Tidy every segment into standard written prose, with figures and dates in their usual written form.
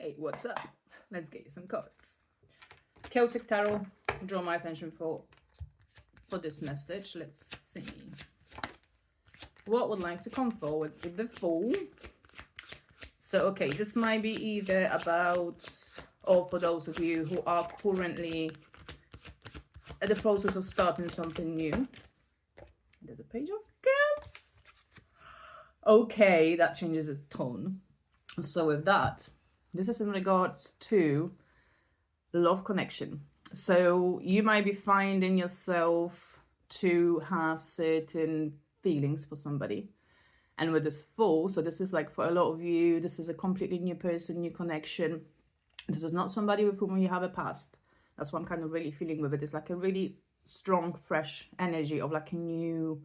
Hey, what's up? Let's get you some cards. Celtic Tarot, draw my attention for this message. Let's see. What would like to come forward with the Fool? So, okay, this might be either about, or for those of you who are currently at the process of starting something new. There's a Page of Cups. Okay, that changes a ton. So with that, this is in regards to love connection. So you might be finding yourself to have certain feelings for somebody. And with this Fool, so this is like for a lot of you, this is a completely new person, new connection. This is not somebody with whom you have a past. That's what I'm kind of really feeling with it. It's like a really strong, fresh energy of like a new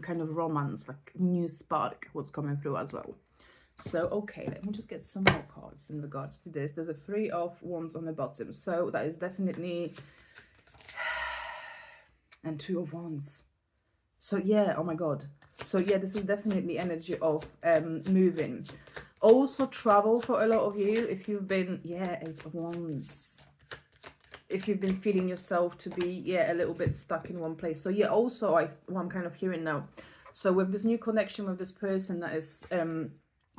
kind of romance, like new spark, what's coming through as well. So, okay, let me just get some more cards in regards to this. There's a 3 of Wands on the bottom. So that is definitely... and 2 of Wands. So, yeah, oh my God. So, yeah, this is definitely energy of moving. Also, travel for a lot of you. If you've been, yeah, 8 of Wands. If you've been feeling yourself to be, yeah, a little bit stuck in one place. So, yeah, also, what I'm kind of hearing now. So, with this new connection with this person that is...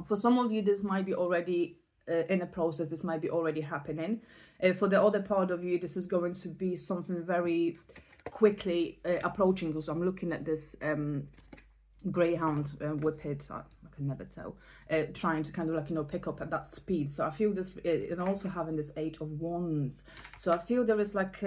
for some of you, this might be already in a process. This might be already happening. For the other part of you, this is going to be something very quickly approaching. Because I'm looking at this greyhound whippet. I can never tell. Trying to kind of like, you know, pick up at that speed. So I feel this, and also having this 8 of Wands. So I feel there is like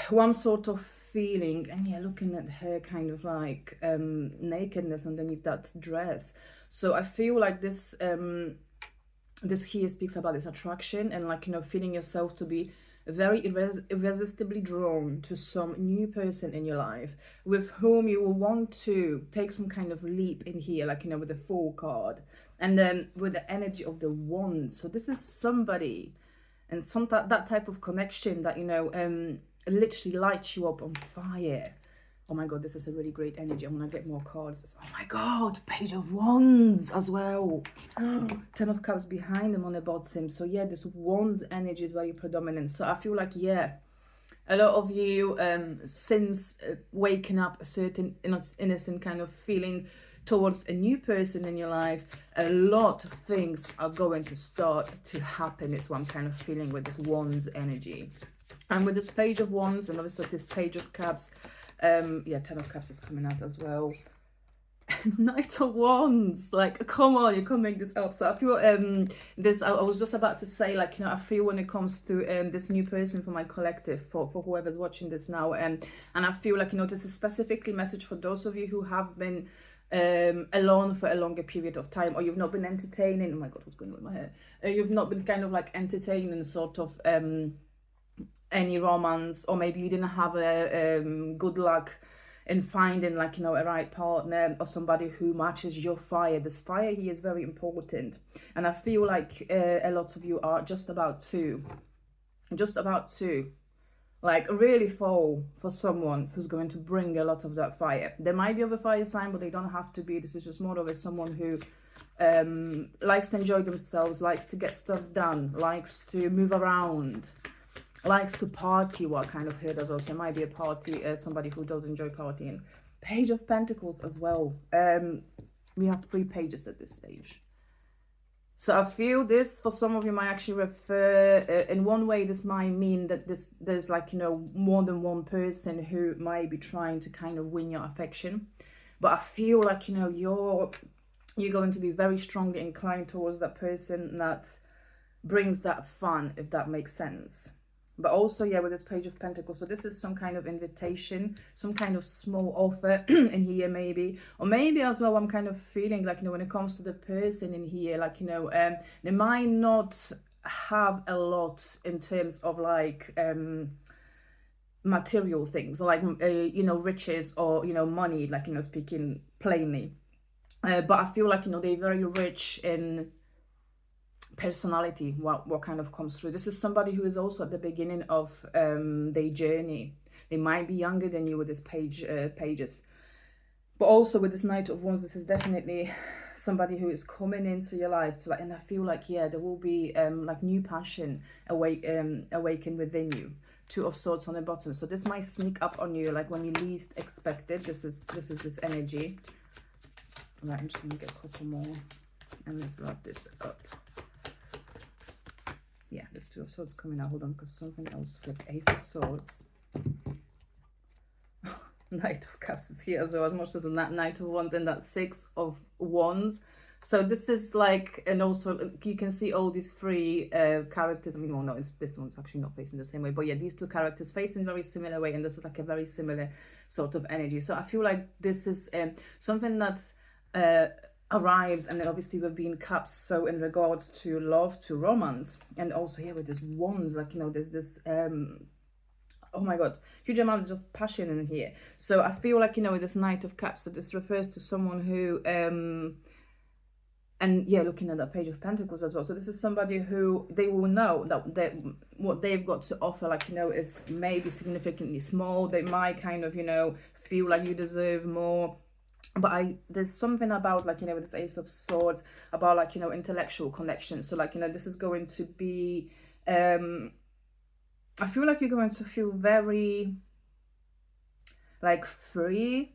one sort of feeling, and yeah, looking at her kind of like nakedness underneath that dress. So I feel like this this here speaks about this attraction and like, you know, feeling yourself to be very irresistibly drawn to some new person in your life with whom you will want to take some kind of leap in here, like, you know, with the Fool card, and then with the energy of the Wand. So this is somebody and some that type of connection that, you know, literally lights you up on fire. Oh my God, this is a really great energy. I'm gonna get more cards. Oh my God, Page of Wands as well. 10 of Cups behind them on the bottom. So yeah, this Wands energy is very predominant. So I feel like, yeah, a lot of you since waking up a certain innocent kind of feeling towards a new person in your life, a lot of things are going to start to happen. Is what I'm kind of feeling with this Wands energy. And with this Page of Wands and obviously this Page of Cups, yeah, 10 of Cups is coming out as well. Knight of Wands, like, come on, you can't make this up. So I feel this, I was just about to say, like, you know, I feel when it comes to this new person for my collective, for whoever's watching this now, and I feel like, you know, this is specifically message for those of you who have been alone for a longer period of time, or you've not been entertaining, oh my God, what's going on with my hair? You've not been kind of like entertaining sort of any romance, or maybe you didn't have a good luck in finding, like, you know, a right partner or somebody who matches your fire. This fire here is very important, and I feel like a lot of you are just about to like really fall for someone who's going to bring a lot of that fire. There might be of a fire sign, but they don't have to be. This is just more of a someone who likes to enjoy themselves, likes to get stuff done, likes to move around, likes to party. What I kind of heard as also, it might be a party, somebody who does enjoy partying. Page of Pentacles as well. We have 3 pages at this stage. So I feel this for some of you might actually refer, in one way this might mean that there's like, you know, more than one person who might be trying to kind of win your affection. But I feel like, you know, you're going to be very strongly inclined towards that person that brings that fun, if that makes sense. But also, yeah, with this Page of Pentacles, so this is some kind of invitation, some kind of small offer in here maybe. Or maybe as well, I'm kind of feeling like, you know, when it comes to the person in here, like, you know, they might not have a lot in terms of like material things, or like, you know, riches, or, you know, money, like, you know, speaking plainly. But I feel like, you know, they're very rich in personality, what kind of comes through. This is somebody who is also at the beginning of their journey. They might be younger than you with this pages, but also with this Knight of Wands, this is definitely somebody who is coming into your life to like, and I feel like, yeah, there will be like new passion awaken within you. Two of Swords on the bottom. So this might sneak up on you like when you least expect it. This is this energy. Right, I'm just gonna get a couple more and let's wrap this up. Yeah, there's Two of Swords coming out. Hold on, because something else flipped. Ace of Swords. Knight of Cups is here as well, as much as that Knight of Wands and that Six of Wands. So this is like, and also you can see all these three characters. I mean, well, no, this one's actually not facing the same way, but yeah, these two characters face in very similar way, and this is like a very similar sort of energy. So I feel like this is something that arrives, and then obviously we've been Cups, so in regards to love, to romance, and also here with this Wands, like, you know, there's this oh my god, huge amounts of passion in here. So I feel like, you know, with this Knight of Cups, so this refers to someone who and yeah, looking at that Page of Pentacles as well. So this is somebody who they will know that what they've got to offer, like, you know, is maybe significantly small. They might kind of, you know, feel like you deserve more. But there's something about, like, you know, with this Ace of Swords, about, like, you know, intellectual connection. So, like, you know, this is going to be, I feel like you're going to feel very, like, free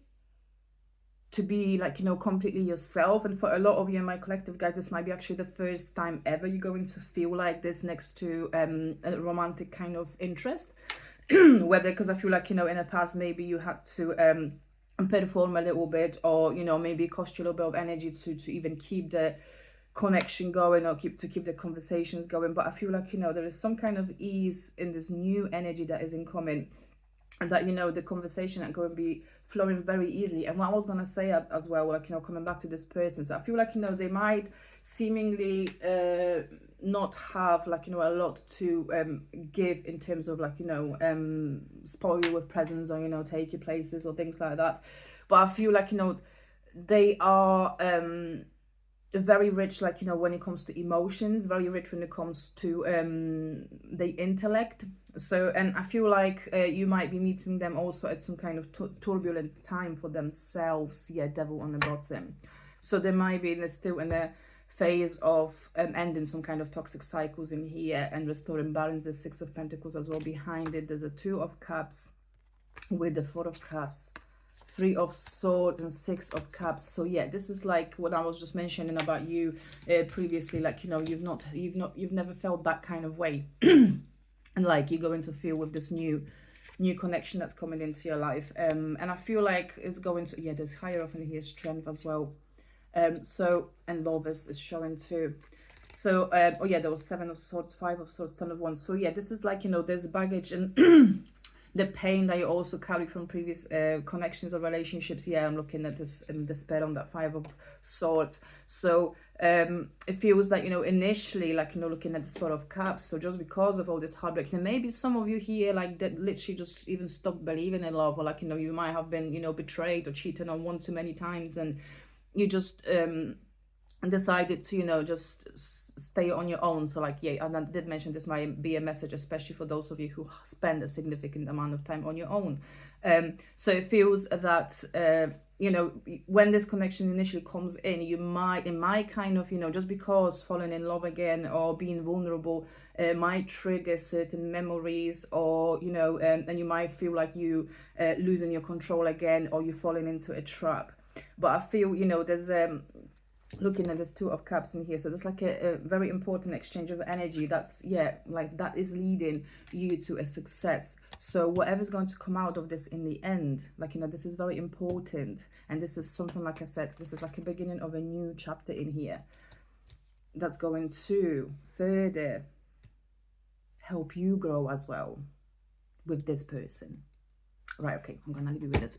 to be, like, you know, completely yourself. And for a lot of you in my collective, guys, this might be actually the first time ever you're going to feel like this next to a romantic kind of interest. Whether, because I feel like, you know, in the past, maybe you had to perform a little bit, or, you know, maybe it cost you a little bit of energy to even keep the connection going, or keep the conversations going. But I feel like, you know, there is some kind of ease in this new energy that is incoming, and that, you know, the conversation are going to be flowing very easily. And what I was going to say as well, like, you know, coming back to this person, so I feel like, you know, they might seemingly not have, like, you know, a lot to give in terms of, like, you know, spoil you with presents, or, you know, take you places or things like that. But I feel like, you know, they are very rich, like, you know, when it comes to emotions, very rich when it comes to the intellect. So, and I feel like you might be meeting them also at some kind of turbulent time for themselves. Yeah, Devil on the bottom. So they might be still in a phase of ending some kind of toxic cycles in here and restoring balance. The Six of Pentacles as well behind it. There's a Two of Cups with the Four of Cups, Three of Swords, and Six of Cups. So yeah, this is like what I was just mentioning about you previously, like, you know, you've never felt that kind of way. And like you're going to feel with this new connection that's coming into your life. And I feel like it's going to, yeah, there's Hierophant here, Strength as well. So, and Love is showing too. So, oh yeah, there was Seven of Swords, Five of Swords, Ten of Wands. So yeah, this is like, you know, there's baggage and the pain that you also carry from previous connections or relationships. Yeah, I'm looking at this despair on that Five of Swords. So it feels like, you know, initially, like, you know, looking at this Four of Cups, so just because of all this heartbreaks, and maybe some of you here, like, that literally just even stopped believing in love, or, like, you know, you might have been, you know, betrayed or cheated on one too many times, and you just decided to, you know, just stay on your own. So, like, yeah, and I did mention this might be a message, especially for those of you who spend a significant amount of time on your own. So it feels that you know, when this connection initially comes in, it might kind of, you know, just because falling in love again or being vulnerable might trigger certain memories, or, you know, and you might feel like you losing your control again, or you're falling into a trap. But I feel, you know, there's looking at this Two of Cups in here, so there's like a very important exchange of energy that's, yeah, like that is leading you to a success. So whatever's going to come out of this in the end, like, you know, this is very important, and this is something, like I said, this is like a beginning of a new chapter in here that's going to further help you grow as well with this person. Right, okay, I'm gonna leave you with this.